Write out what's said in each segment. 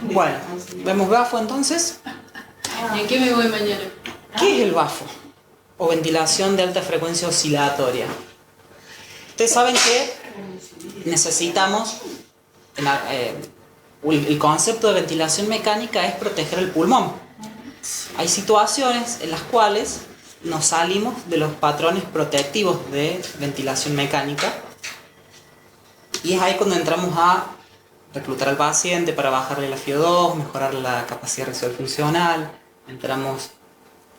Bueno, vemos bafo entonces. ¿Y en qué me voy mañana? ¿Qué es el bafo? O ventilación de alta frecuencia oscilatoria. Ustedes saben que necesitamos, el concepto de ventilación mecánica es proteger el pulmón. Hay situaciones en las cuales nos salimos de los patrones protectivos de ventilación mecánica y es ahí cuando entramos a reclutar al paciente para bajarle la FiO2, mejorar la capacidad residual funcional, entramos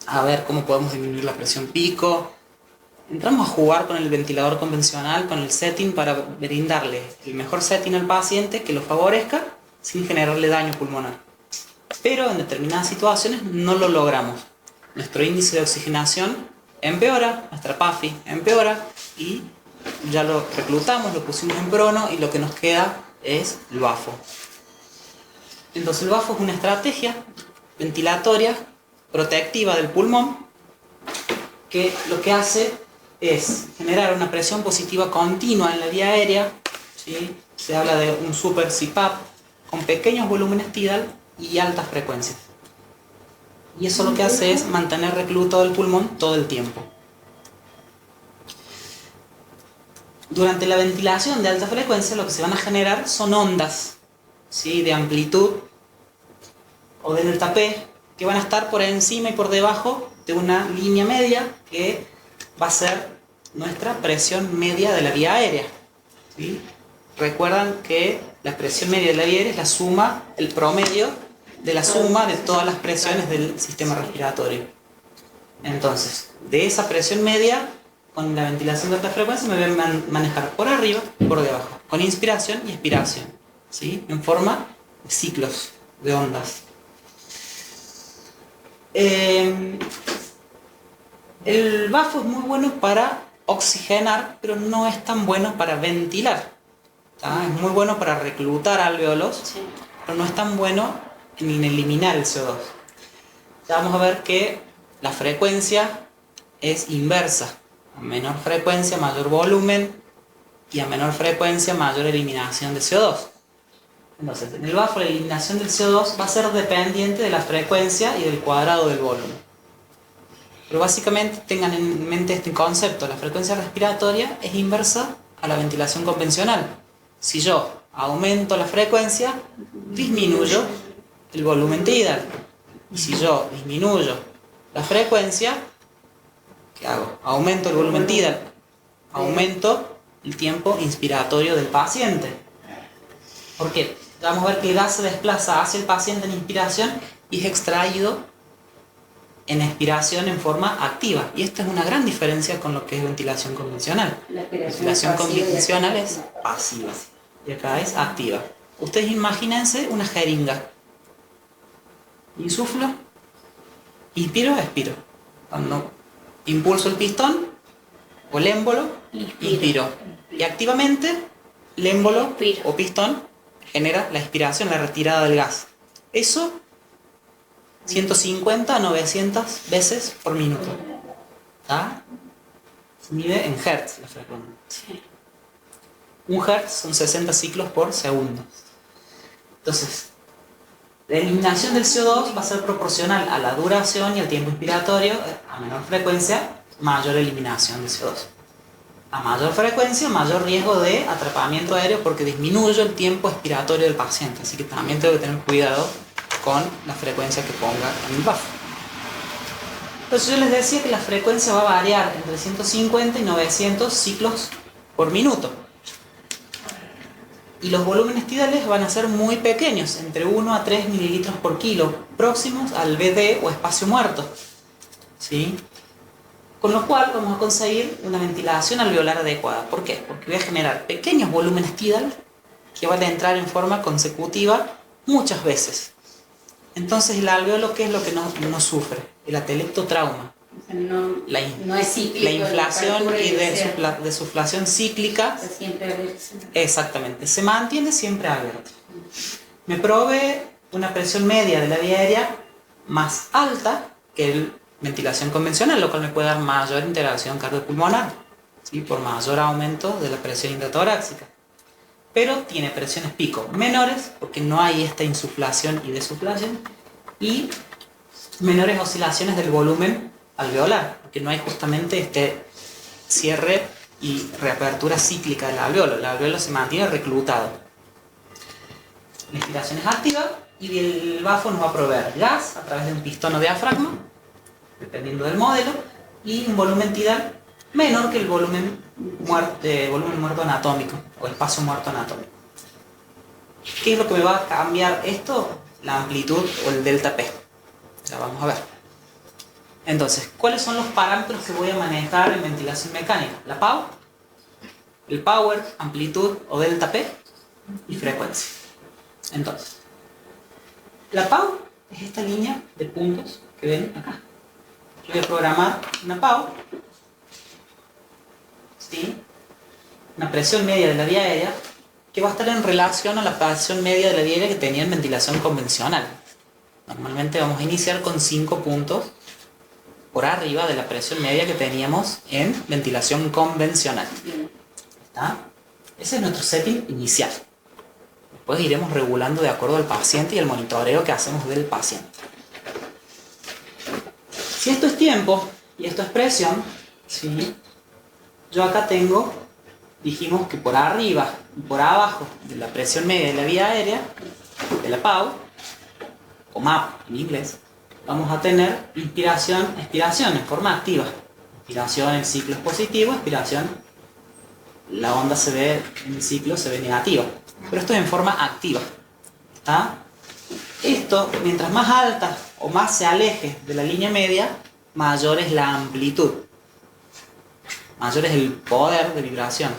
a ver cómo podemos disminuir la presión pico, entramos a jugar con el ventilador convencional, con el setting para brindarle el mejor setting al paciente que lo favorezca sin generarle daño pulmonar. Pero en determinadas situaciones no lo logramos. Nuestro índice de oxigenación empeora, nuestra PAFI empeora y ya lo reclutamos, lo pusimos en prono y lo que nos queda es el bafo. Entonces el bafo es una estrategia ventilatoria protectiva del pulmón que lo que hace es generar una presión positiva continua en la vía aérea, ¿sí? Se habla de un super CPAP con pequeños volúmenes tidal y altas frecuencias. Y eso lo que hace es mantener reclutado el pulmón todo el tiempo. Durante la ventilación de alta frecuencia lo que se van a generar son ondas, ¿sí? De amplitud o de delta P que van a estar por encima y por debajo de una línea media que va a ser nuestra presión media de la vía aérea, ¿sí? Recuerdan que la presión media de la vía aérea es la suma, el promedio de la suma de todas las presiones del sistema respiratorio. Entonces, de esa presión media, con la ventilación de alta frecuencia me voy a manejar por arriba y por debajo, con inspiración y expiración, ¿sí? En forma de ciclos, de ondas. El bafo es muy bueno para oxigenar, pero no es tan bueno para ventilar. ¿Tá? Es muy bueno para reclutar alvéolos, sí, pero no es tan bueno en eliminar el CO2. Ya vamos a ver que la frecuencia es inversa. A menor frecuencia, mayor volumen, y a menor frecuencia, mayor eliminación de CO2. Entonces, en el bafo la eliminación del CO2 va a ser dependiente de la frecuencia y del cuadrado del volumen. Pero básicamente tengan en mente este concepto: la frecuencia respiratoria es inversa a la ventilación convencional. Si yo aumento la frecuencia, disminuyo el volumen tidal. Y si yo disminuyo la frecuencia, ¿qué hago? Aumento el volumen tidal, aumento el tiempo inspiratorio del paciente. ¿Por qué? Vamos a ver que el gas se desplaza hacia el paciente en inspiración y es extraído en expiración en forma activa. Y esta es una gran diferencia con lo que es ventilación convencional. La ventilación convencional es pasiva y acá es activa. Ustedes imagínense una jeringa. Insuflo, inspiro, expiro. Cuando impulso el pistón o el émbolo, inspiro. Y activamente el émbolo o pistón genera la expiración, la retirada del gas. Eso 150 a 900 veces por minuto. ¿Tá? Se mide en hertz la frecuencia. Sí. Un hertz son 60 ciclos por segundo. Entonces, la eliminación del CO2 va a ser proporcional a la duración y al tiempo inspiratorio. A menor frecuencia, mayor eliminación de CO2. A mayor frecuencia, mayor riesgo de atrapamiento aéreo porque disminuyo el tiempo expiratorio del paciente. Así que también tengo que tener cuidado con la frecuencia que ponga en el bafo. Entonces yo les decía que la frecuencia va a variar entre 150 y 900 ciclos por minuto. Y los volúmenes tidales van a ser muy pequeños, entre 1 a 3 mililitros por kilo, próximos al BD o espacio muerto, ¿sí? Con lo cual vamos a conseguir una ventilación alveolar adecuada. ¿Por qué? Porque voy a generar pequeños volúmenes tidal que van a entrar en forma consecutiva muchas veces. Entonces el alveolo, ¿qué es lo que no sufre? El atelectotrauma. No es cíclico, la inflación y desuflación cíclica. Siempre abierto. Exactamente, se mantiene siempre abierto. Me provee una presión media de la vía aérea más alta que el ventilación convencional, lo cual me puede dar mayor interacción cardiopulmonar, ¿sí? Por mayor aumento de la presión intratorácica. pero tiene presiones pico menores, porque no hay esta insuflación y desuflación, y menores oscilaciones del volumen alveolar, porque no hay justamente este cierre y reapertura cíclica del alveolo. El alveolo se mantiene reclutado. La inspiración es activa y el BAFO nos va a proveer gas a través de un pistón o diafragma, dependiendo del modelo, y un volumen tidal menor que el volumen muerto anatómico o el paso muerto anatómico. ¿Qué es lo que me va a cambiar esto? La amplitud o el delta P. Ya vamos a ver. Entonces, ¿cuáles son los parámetros que voy a manejar en ventilación mecánica? La PAU, el power, amplitud o delta P y frecuencia. Entonces, la PAU es esta línea de puntos que ven acá. Yo voy a programar una PAU, ¿sí? Una presión media de la vía aérea que va a estar en relación a la presión media de la vía aérea que tenía en ventilación convencional. Normalmente vamos a iniciar con 5 puntos por arriba de la presión media que teníamos en ventilación convencional. ¿Está? Ese es nuestro setting inicial. Después iremos regulando de acuerdo al paciente y el monitoreo que hacemos del paciente. Si esto es tiempo y esto es presión, ¿sí? Yo acá tengo, dijimos que por arriba y por abajo de la presión media de la vía aérea, de la PAU, o MAP en inglés, vamos a tener inspiración, expiración en forma activa. Inspiración, el ciclo es positivo, expiración, la onda se ve en el ciclo, se ve negativa. Pero esto es en forma activa. ¿Está? Esto, mientras más alta o más se aleje de la línea media, mayor es la amplitud. Mayor es el poder de vibración.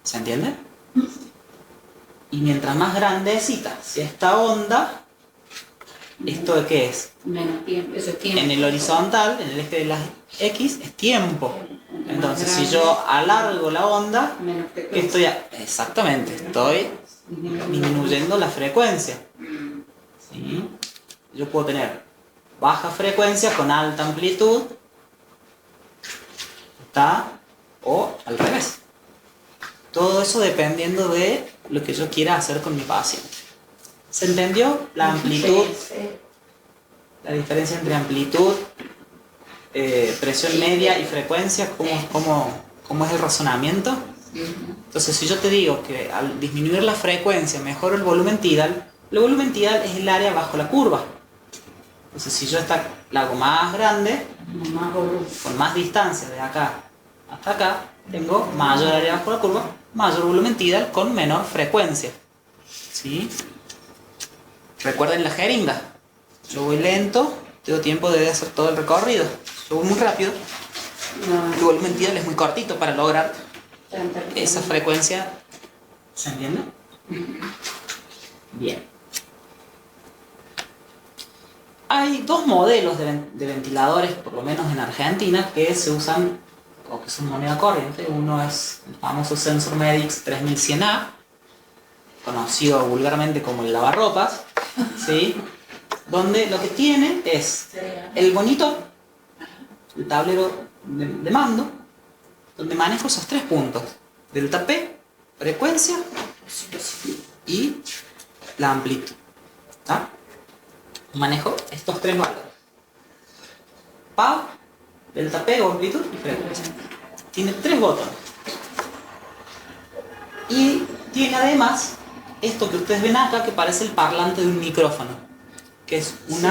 ¿Se entiende? Y mientras más grandecita sea esta onda, ¿esto de qué es? Menos tiempo, eso es tiempo. En el horizontal, en el eje de las X, es tiempo. Entonces, si yo alargo la onda, exactamente, estoy disminuyendo la frecuencia. ¿Sí? Yo puedo tener baja frecuencia con alta amplitud, ¿está? O al revés. Todo eso dependiendo de lo que yo quiera hacer con mi paciente. ¿Se entendió? La amplitud, la diferencia entre amplitud, presión media y frecuencia, ¿cómo es el razonamiento? Entonces, si yo te digo que al disminuir la frecuencia mejoro el volumen tidal es el área bajo la curva. Entonces, si yo la hago más grande, con más distancia de acá hasta acá, tengo mayor área bajo la curva, mayor volumen tidal con menor frecuencia. ¿Sí? Recuerden la jeringa. Yo voy lento, tengo tiempo de hacer todo el recorrido. Yo voy muy rápido, el volumen tidal es muy cortito para lograr esa frecuencia. ¿Se entiende? Bien. Hay dos modelos de ventiladores, por lo menos en Argentina, que se usan o que son moneda corriente. Uno es el famoso SensorMedics 3100A, conocido vulgarmente como el lavarropas, ¿sí? Donde lo que tiene es el monitor, el tablero de mando, donde manejo esos 3 puntos: delta P, frecuencia y la amplitud. ¿Está? Manejo estos 3 valores: PAU, delta P o amplitud y frecuencia. Tiene 3 botones. Y tiene además esto que ustedes ven acá, que parece el parlante de un micrófono, que es un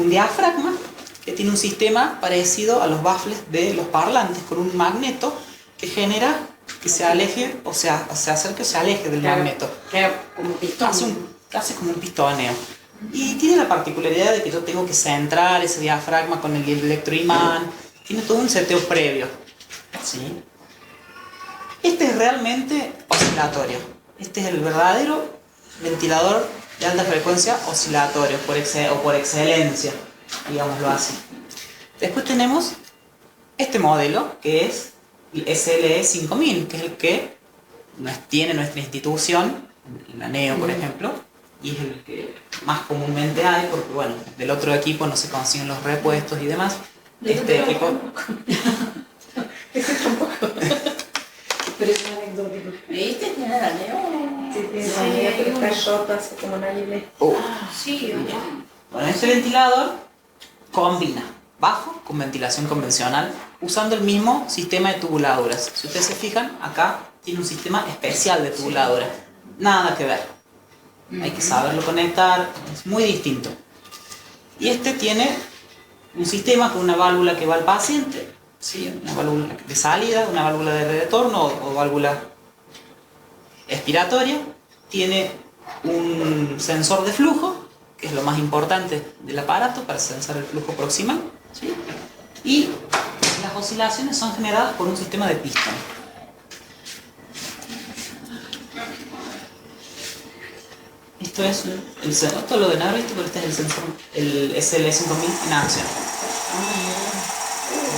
diafragma que tiene un sistema parecido a los baffles de los parlantes, con un magneto que genera que se aleje, o sea, se acerque o se aleje del magneto. Como pistón. Hace como un pistoneo. Y tiene la particularidad de que yo tengo que centrar ese diafragma con el electroimán. Tiene todo un seteo previo. ¿Sí? Este es realmente oscilatorio. Este es el verdadero ventilador de alta frecuencia oscilatorio por excelencia, digámoslo así. Después tenemos este modelo, que es el SLE 5000, que es el que tiene nuestra institución, la NEO por ejemplo, y es el que más comúnmente hay, porque bueno, del otro equipo no se consiguen los repuestos y demás. Este equipo Ese tampoco. Pero es anecdótico. ¿Viste? Tiene la neón. Sí, tiene la idea, pero está rota, así como nadie ve. Sí, Bueno, este ventilador combina bajo con ventilación convencional usando el mismo sistema de tubuladuras. Si ustedes se fijan, acá tiene un sistema especial de tubuladuras. Nada que ver. Hay que saberlo conectar, es muy distinto. Y este tiene un sistema con una válvula que va al paciente, ¿sí? Una válvula de salida, una válvula de retorno o válvula expiratoria. Tiene un sensor de flujo, que es lo más importante del aparato para censar el flujo proximal, ¿sí? Y las oscilaciones son generadas por un sistema de pistón. Esto es el sensor, todo lo de negro, pero este es el sensor, el SL5000 en acción.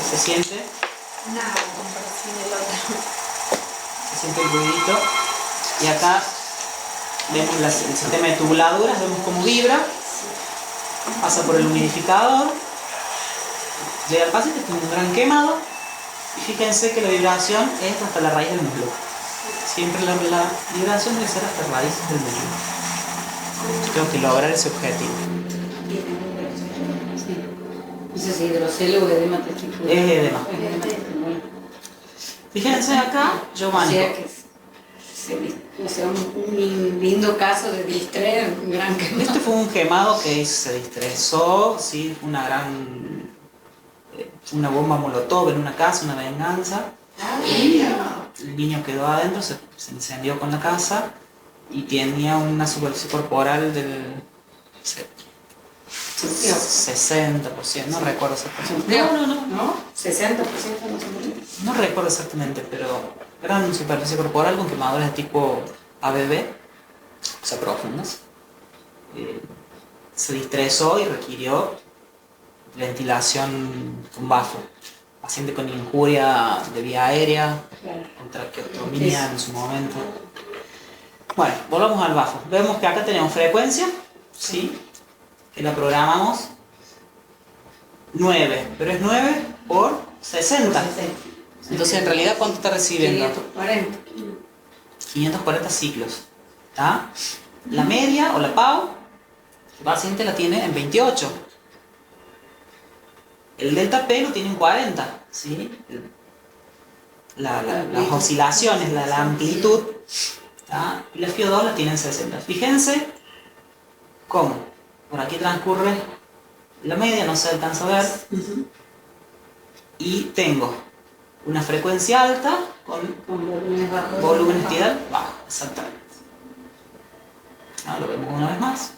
Se siente, Nada, comparación del otro. se siente el ruidito. Y acá vemos el sistema de tubuladuras, vemos cómo vibra, pasa por el humidificador, llega al paciente con un gran quemado. Y fíjense que la vibración es hasta la raíz del muslo. Siempre la vibración debe ser hasta raíces del muslo. Tengo que lograr ese objetivo. sí. No sé si hidrocelo o edema testículo. Es edema. Bueno. Fíjense acá, yo O manejo. sea que un lindo caso de distraer, un gran quemado. Este fue un quemado que se distresó, ¿sí? Fue una gran... una bomba molotov en una casa, una venganza. El niño quedó adentro, se incendió con la casa y tenía una superficie corporal del 60%, no recuerdo exactamente. ¿No? 60% no. No recuerdo exactamente, pero gran superficie corporal con quemaduras de tipo ABB, o sea, profundas. Se distresó y requirió ventilación con bafo. Paciente con injuria de vía aérea, Claro. con traqueotomía en su momento. Bueno, volvamos al bafo. Vemos que acá tenemos frecuencia, ¿sí? Que la programamos 9, pero es 9 por 60. Entonces, en realidad, ¿cuánto está recibiendo? 540. 540 ciclos. ¿Está? La media o la PAU, el paciente la tiene en 28. El delta P lo tiene en 40. ¿Sí? Las oscilaciones, la amplitud. ¿Está? Y la FIO2 la tiene en 60. Fíjense cómo. Por aquí transcurre la media, no se alcanza a ver. Y tengo una frecuencia alta con volúmenes bajos. volumen tidal bajo, exactamente. Ahora lo vemos una vez más.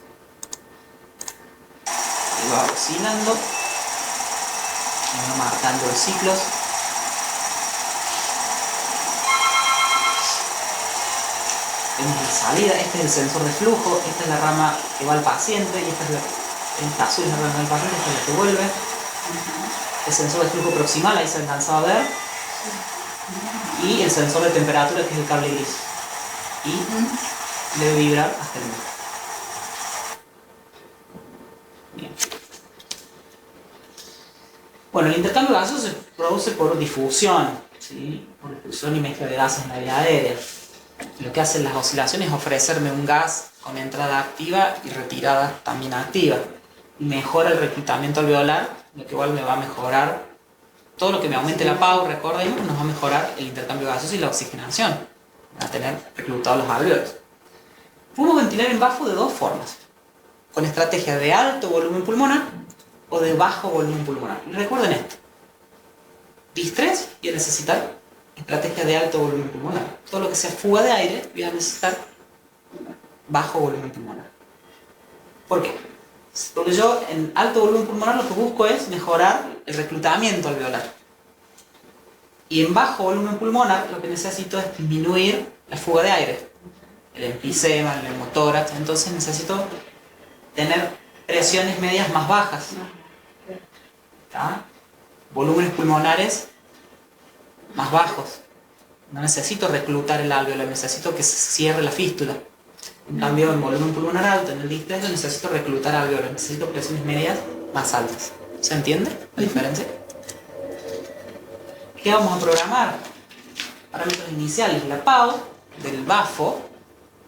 Y va oscilando. Y va marcando los ciclos. Vemos la salida, este es el sensor de flujo, esta es la rama que va al paciente y esta es la azul es la rama del paciente, esta es la que vuelve. El sensor de flujo proximal, ahí se alcanzaba a ver. Y el sensor de temperatura, que es el cable gris. Y debe vibrar hasta el medio. Bien. Bueno, el intercambio gaseoso se produce por difusión, ¿sí? Por difusión y mezcla de gases en la vía aérea. Lo que hacen las oscilaciones es ofrecerme un gas con entrada activa y retirada también activa. Mejora el reclutamiento alveolar, lo que igual me va a mejorar todo lo que me aumente la PAU, recordemos, nos va a mejorar el intercambio gaseoso y la oxigenación. Va a tener reclutados los alveolos. Podemos ventilar en bafo de dos formas. Con estrategia de alto volumen pulmonar o de bajo volumen pulmonar. Y recuerden esto. Distrés y a necesitar estrategia de alto volumen pulmonar. Todo lo que sea fuga de aire voy a necesitar bajo volumen pulmonar. ¿Por qué? Porque yo en alto volumen pulmonar lo que busco es mejorar el reclutamiento alveolar. Y en bajo volumen pulmonar lo que necesito es disminuir la fuga de aire. El enfisema, el neumotórax. Entonces necesito tener presiones medias más bajas. ¿Está? Volúmenes pulmonares más bajos. No necesito reclutar el alveolo, necesito que se cierre la fístula. En cambio, en volumen pulmonar alto, en el distrés, necesito reclutar alveolos, necesito presiones medias más altas. ¿Se entiende la diferencia? ¿Qué vamos a programar? Parámetros iniciales. La PAO del bafo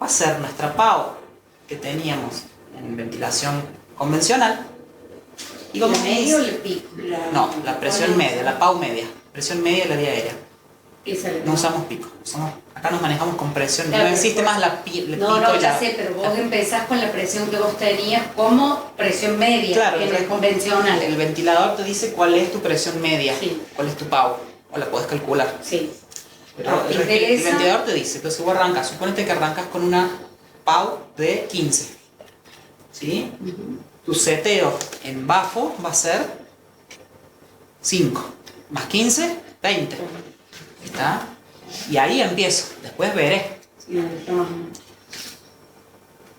va a ser nuestra PAO que teníamos en ventilación convencional. Y ¿La vamos a media o la pico? No, la presión media, la PAU media. Presión media de la vía aérea. Esa es la No usamos pico. Acá nos manejamos con presión. Claro, No existe pero- más la pico. No, ya sé, pero vos empezás con la presión que vos tenías como presión media, Claro, que no es el convencional. ventilador te dice cuál es tu presión media, Sí. cuál es tu PAU, o la puedes calcular. Sí. Pero A partir el de esa- ventilador te dice, entonces vos arrancas, suponete que arrancas con una PAU de 15. ¿Sí? Tu seteo en bafo va a ser 5. Más 15, 20. ¿Está? Y ahí empiezo, después veré. Sí, está más o menos.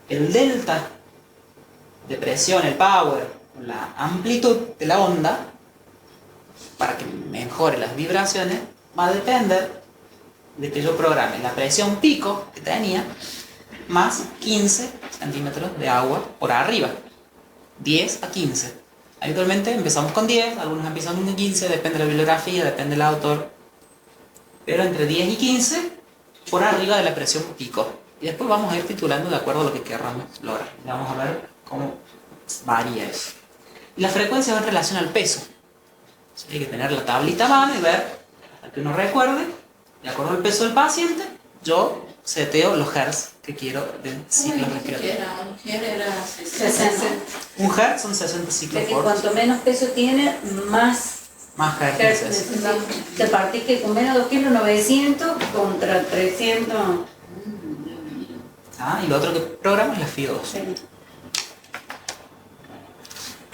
El delta de presión, el power, la amplitud de la onda, para que mejore las vibraciones, va a depender de que yo programe la presión pico que tenía más 15 centímetros de agua por arriba. 10 a 15. Habitualmente empezamos con 10, algunos empiezan con 15, depende de la bibliografía, depende del autor. Pero entre 10 y 15 por arriba de la presión pico. Y después vamos a ir titulando de acuerdo a lo que queramos lograr. Y vamos a ver cómo varía eso. Y la frecuencia va en relación al peso. O sea, hay que tener la tablita a mano y ver, hasta que uno recuerde, de acuerdo al peso del paciente, yo seteo los hertz que quiero de ciclos respiratorios. Un hertz, Un hertz son 60 ciclos que por cuanto menos peso tiene, más más hertz hertz necesita. necesita. Te partís que con menos 2 kilos 900 contra 300. Ah, y lo otro que programa es la FIO2. Sí.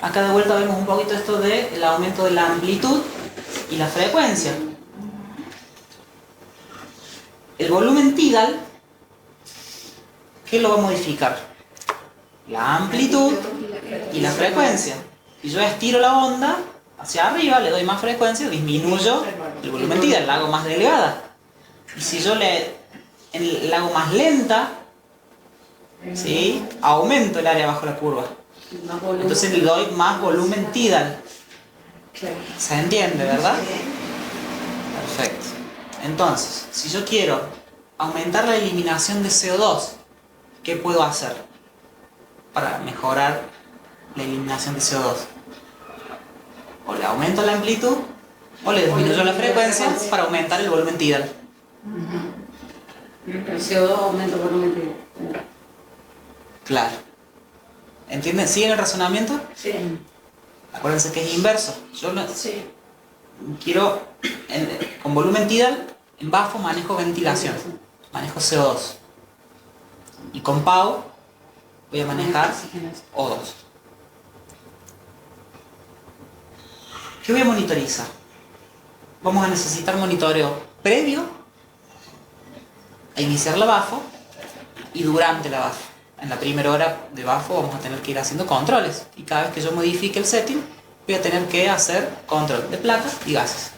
Acá de vuelta vemos un poquito esto del aumento de la amplitud y la frecuencia. El volumen tidal, ¿qué lo va a modificar? La amplitud y la frecuencia. Si yo estiro la onda hacia arriba, le doy más frecuencia, disminuyo el volumen tidal, la hago más delgada. Y si yo la hago más lenta, ¿sí? Aumento el área bajo la curva. Más volumen. Entonces le doy más volumen tidal. Claro. ¿Se entiende, verdad? Perfecto. Entonces, si yo quiero aumentar la eliminación de CO2, ¿qué puedo hacer para mejorar la eliminación de CO2? O le aumento la amplitud o le disminuyo la frecuencia para aumentar el volumen tidal. El CO2 aumenta el volumen de... Claro. ¿Entienden? ¿Siguen el razonamiento? Sí. Acuérdense que es inverso. Yo no, Sí. quiero, con volumen tidal, en bafo manejo ventilación, manejo CO2. Y con PAO voy a manejar O2. ¿Qué voy a monitorizar? Vamos a necesitar monitoreo previo a iniciar la bafo y durante la bafo. En la primera hora de bafo vamos a tener que ir haciendo controles. Y cada vez que yo modifique el setting, voy a tener que hacer control de placas y gases.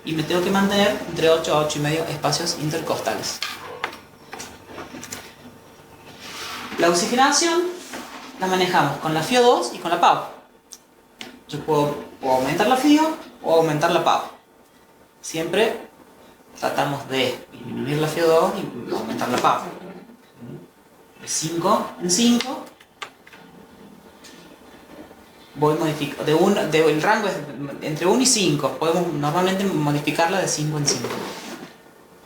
Y me tengo que mantener entre 8 a 8 y medio espacios intercostales. La oxigenación la manejamos con la FIO2 y con la PAO. Yo puedo aumentar la FIO o aumentar la PAO. Siempre tratamos de disminuir la FIO2 y aumentar la PAO. De 5 en 5 voy modificando. El rango es entre 1 y 5. Podemos normalmente modificarla de 5 en 5.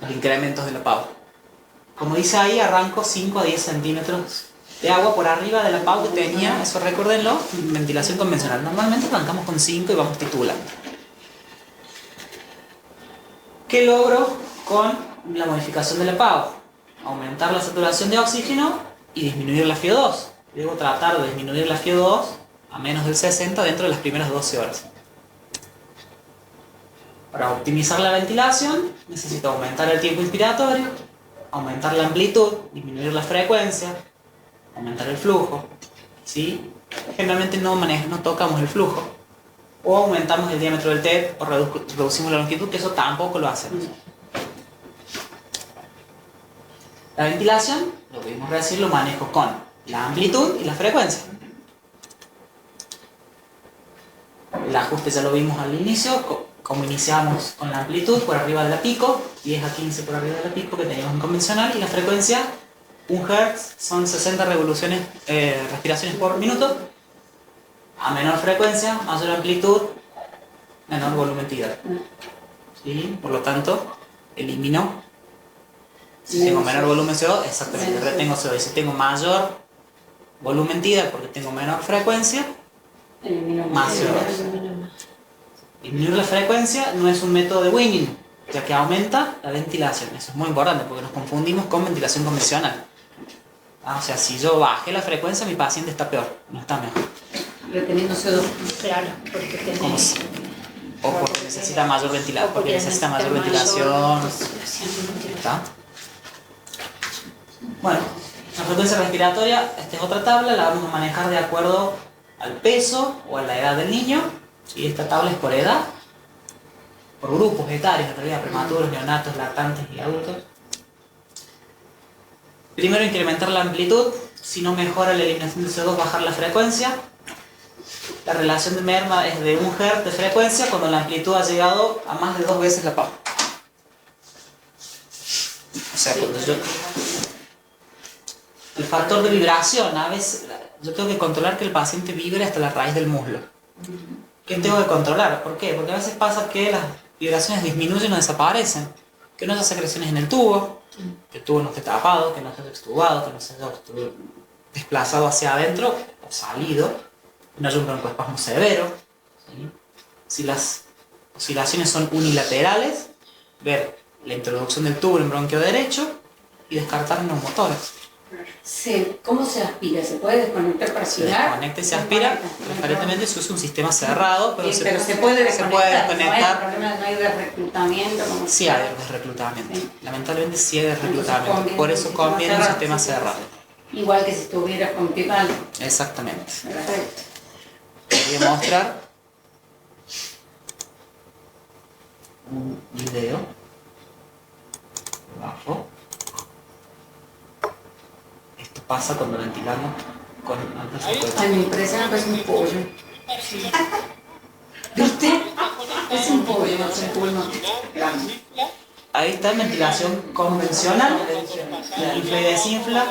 Los incrementos de la PAO. Como dice ahí, arranco 5 a 10 centímetros de agua por arriba de la PAO que tenía, eso recuérdenlo, ventilación convencional. Normalmente arrancamos con 5 y vamos titulando. ¿Qué logro con la modificación de la PAO? Aumentar la saturación de oxígeno y disminuir la FIO2. Debo tratar de disminuir la FIO2 a menos del 60 dentro de las primeras 12 horas. Para optimizar la ventilación necesito aumentar el tiempo inspiratorio, aumentar la amplitud, disminuir la frecuencia, aumentar el flujo, ¿sí? Generalmente no tocamos el flujo, o aumentamos el diámetro del TED o reducimos la longitud, que eso tampoco lo hacemos. La ventilación, lo pudimos decir, lo manejo con la amplitud y la frecuencia. El ajuste ya lo vimos al inicio, como iniciamos con la amplitud por arriba de la pico, 10 a 15 por arriba de la pico que teníamos en convencional, y la frecuencia, 1 Hz, son 60 revoluciones, respiraciones por minuto. A menor frecuencia, mayor amplitud, menor volumen tidal. ¿Sí? Por lo tanto, elimino. Si tengo menor volumen CO2, exactamente, retengo CO2. Y si tengo mayor volumen tidal porque tengo menor frecuencia, más CO2. Disminuir la frecuencia no es un método de winning, ya que aumenta la ventilación. Eso es muy importante porque nos confundimos con ventilación convencional. O sea, si yo bajé la frecuencia, mi paciente está peor, no está mejor. Reteniendo CO2. Claro, porque tiene... O porque necesita mayor ventilación. Porque necesita mayor ventilación. ¿Está? Bueno, la frecuencia respiratoria, esta es otra tabla, la vamos a manejar de acuerdo al peso o a la edad del niño. Y esta tabla es por edad, por grupos etarios, en realidad, prematuros, neonatos, lactantes y adultos. Primero, incrementar la amplitud. Si no mejora la eliminación de CO2, bajar la frecuencia. La relación de merma es de 1 Hz de frecuencia cuando la amplitud ha llegado a más de 2 veces la pauta. O sea, cuando yo... El factor de vibración, a veces yo tengo que controlar que el paciente vibre hasta la raíz del muslo. ¿Qué tengo que controlar? ¿Por qué? Porque a veces pasa que las vibraciones disminuyen o desaparecen. Que no haya secreciones en el tubo, que el tubo no esté tapado, que no esté extubado, que no se haya desplazado hacia adentro o salido. No haya un broncoespasmo severo. ¿Sí? Si las oscilaciones son unilaterales, ver la introducción del tubo en el bronquio derecho y descartar neumotores. ¿Cómo se aspira? ¿Se puede desconectar para Se aspirar? desconecta y se aspira. Preferentemente se usa un sistema cerrado, pero, Sí, pero se puede desconectar. desconectar. No hay de reclutamiento. Sí hay de reclutamiento. Sí. Lamentablemente sí hay de reclutamiento. Entonces, Por eso conviene un sistema sí, cerrado. Igual que si estuviera con pival. Exactamente. Perfecto. Voy a mostrar un video abajo. Esto pasa cuando ventilamos con alta frecuencia. Ay, mi impresión es un pollo. ¿Viste? Es un pollo, no es un pulmón. Grande. Ahí está en ventilación convencional, infla y desinfla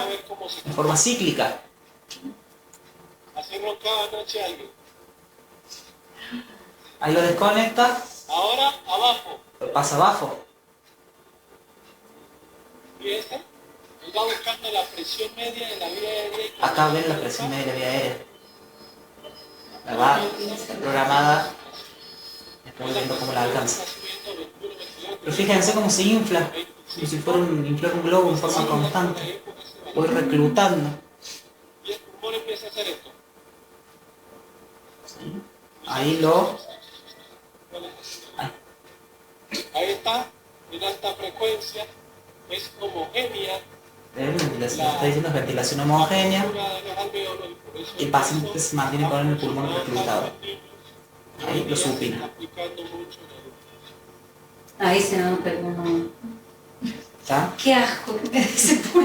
de forma cíclica. Hacerlo cada noche a alguien. Ahí lo desconecta, Ahora abajo. lo pasa abajo. Fíjense. Él va buscando la presión media de la vía aérea. Acá ven la presión media de la vía aérea. La va programada, después viendo cómo la alcanza. Pero fíjense cómo se infla, como si fuera inflar un globo en forma constante. Voy reclutando. Y el pulmón empieza a hacer esto. ¿Sí? Ahí lo... Ahí está, en alta frecuencia, es homogénea. Ventilación, está diciendo es ventilación homogénea. De los alveolos, y por eso Y el paciente se mantiene con el pulmón reclutado. Ahí lo supina. aplicando mucho Ahí se nota como... ¿Está? Qué asco. Se pone